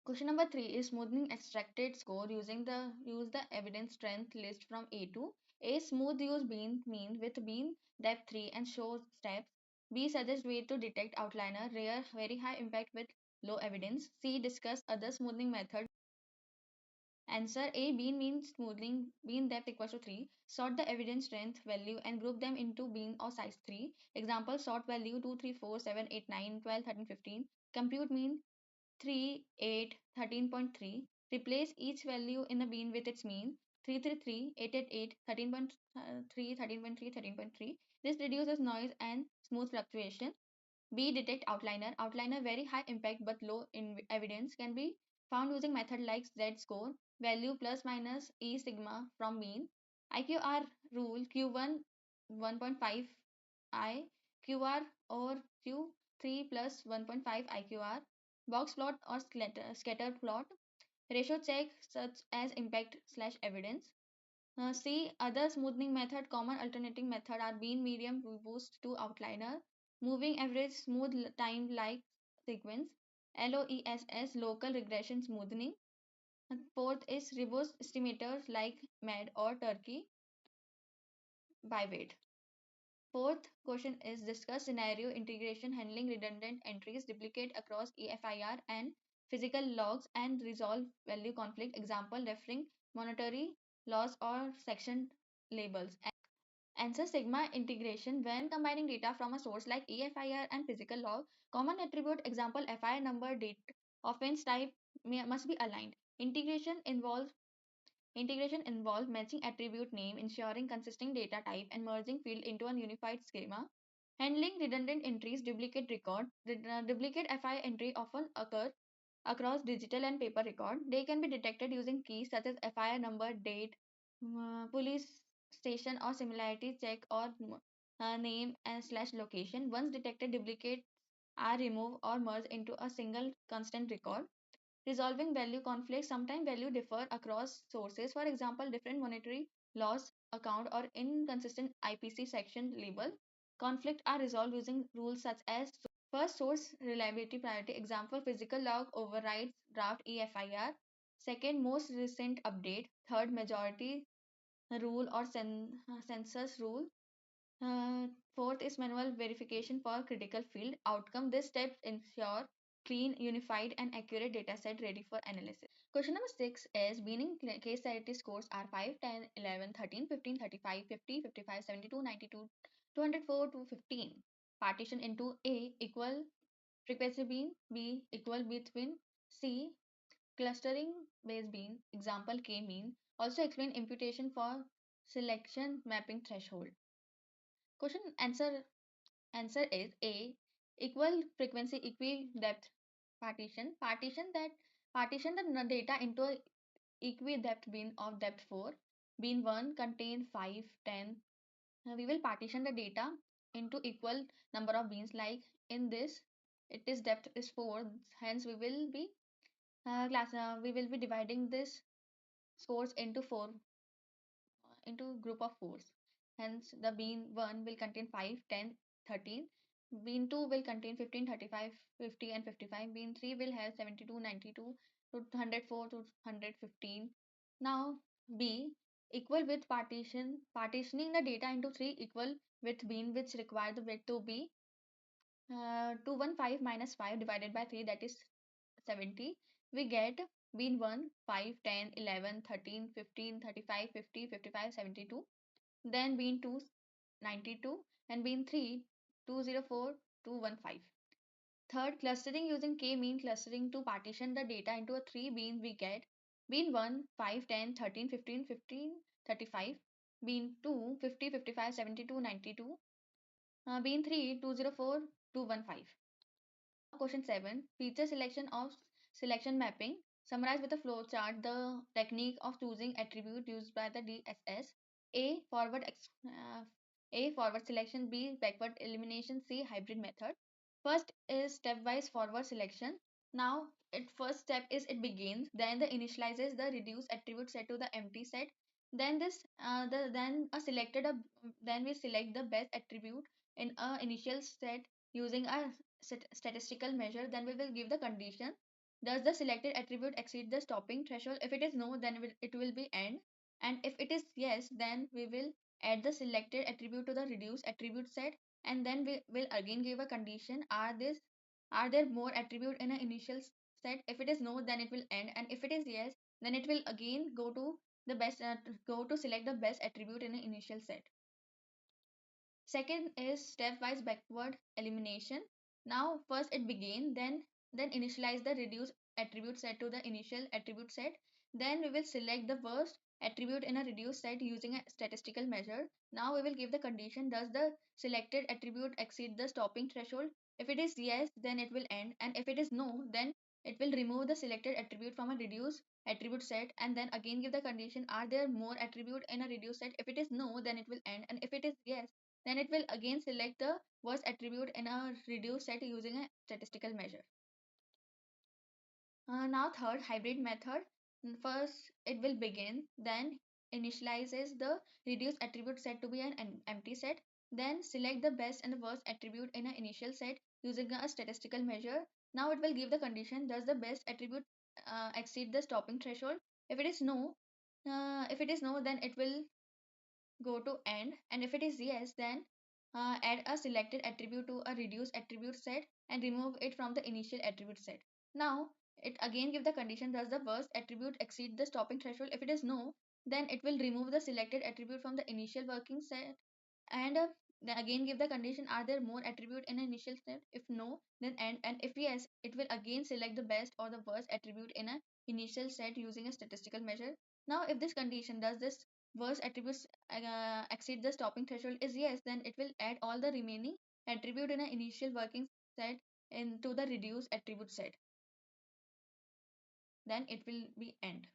Question number 3 is smoothing extracted score using the evidence strength list from A2. A smooth use bean mean with bean depth 3 and show steps. B suggest way to detect outliner rare very high impact with low evidence. C discuss other smoothing method. Answer A bean means smoothing bean depth equals to 3. Sort the evidence strength value and group them into bean or size 3. Example sort value 2, 3, 4, 7, 8, 9, 12, 13, 15. Compute mean 3, 8, 13.3. Replace each value in a bean with its mean 333, 888, 13.3, 13.3, 13.3. This reduces noise and smooth fluctuation. B. Detect outliner. Outliner very high impact but low in evidence can be found using method like Z score, value plus minus E sigma from mean, IQR rule Q1 1.5 I, QR or Q3 plus 1.5 IQR, box plot or scatter plot, ratio check such as impact slash evidence. C. Other smoothing method, common alternating method are bean medium boost to outliner, moving average smooth time like sequence, LOESS local regression smoothing. And fourth is reverse estimators like MED or Turkey by weight. Fourth question is discuss scenario integration handling redundant entries, duplicate across EFIR and physical logs and resolve value conflict. Example referring monetary loss or section labels. Answer sigma integration when combining data from a source like EFIR and physical log. Common attribute example FIR number date offense type must be aligned. Integration involves matching attribute name, ensuring consistent data type, and merging field into a unified schema. Handling redundant entries, duplicate record. Duplicate FI entry often occur across digital and paper record. They can be detected using keys such as FIR number, date, police station or similarity check or name and slash location. Once detected, duplicates are removed or merged into a single constant record. Resolving value conflicts, sometimes value differ across sources. For example, different monetary loss account or inconsistent IPC section label. Conflict are resolved using rules such as first source reliability priority. Example, physical log overrides draft EFIR. Second, most recent update. Third, majority rule or census rule. Fourth is manual verification for critical field outcome. This step ensure clean, unified, and accurate dataset ready for analysis. Question number 6 is meaning case study scores are 5, 10, 11, 13, 15, 35, 50, 55, 72, 92, 204 to 15. Partition into A equal frequency bean, B equal between, C clustering based bean, example K mean. Also explain imputation for selection mapping threshold. Question answer is A equal frequency equi depth partition. Partition the data into a equi depth bin of depth 4. Bin 1 contain 5, 10. We will partition the data into equal number of bins like in this it is depth is 4, hence we will be dividing this scores into 4 into group of 4s. Hence, the bean 1 will contain 5, 10, 13. Bean 2 will contain 15, 35, 50, and 55. Bean 3 will have 72, 92 to 104 to 115. Now, B equal with partitioning the data into 3 equal with bean which require the weight to be 215 minus 5 divided by 3, that is 70. We get bean 1 5, 10, 11, 13, 15, 35, 50, 55, 72. Then bean 2 92 and bean 3 204 215. Third, clustering using k-mean clustering to partition the data into a 3 bean. We get bean 1 5, 10, 13, 15, 15, 35. Bean 2 50, 55, 72, 92. Bean 3 204 215. Question 7. Feature selection of selection mapping. Summarize with a flowchart the technique of choosing attribute used by the DSS. A. A. Forward selection. B. Backward elimination. C. Hybrid method. First is stepwise forward selection. Now, it first step is it begins. Then the initializes the reduced attribute set to the empty set. Then then we select the best attribute in a initial set using a statistical measure. Then we will give the condition. does the selected attribute exceed the stopping threshold? If it is no, then it will be end. And if it is yes, then we will add the selected attribute to the reduced attribute set. And then we will again give a condition. Are there more attribute in an initial set? If it is no, then it will end. And if it is yes, then it will again go to select the best attribute in an initial set. Second is stepwise backward elimination. Now first it begin, then initialize the reduced attribute set to the initial attribute set. Then we will select the worst attribute in a reduced set using a statistical measure. Now we will give the condition, does the selected attribute exceed the stopping threshold? If it is yes, then it will end, and if it is no, then it will remove the selected attribute from a reduced attribute set, and then again give the condition, are there more attribute in a reduced set? If it is no, then it will end, and if it is yes, then it will again select the worst attribute in a reduced set using a statistical measure. Now third hybrid method. First it will begin, then initializes the reduced attribute set to be an empty set, then select the best and the worst attribute in an initial set using a statistical measure. Now it will give the condition, does the best attribute exceed the stopping threshold? If it is no, then it will go to end, and if it is yes, then add a selected attribute to a reduced attribute set and remove it from the initial attribute set. Now it again give the condition, does the worst attribute exceed the stopping threshold? If it is no, then it will remove the selected attribute from the initial working set, and then again give the condition, are there more attribute in an initial set? If no, then end, and if yes, it will again select the best or the worst attribute in an initial set using a statistical measure. Now if this condition, does this worst attributes exceed the stopping threshold, is yes, then it will add all the remaining attribute in an initial working set into the reduced attribute set, then it will be end.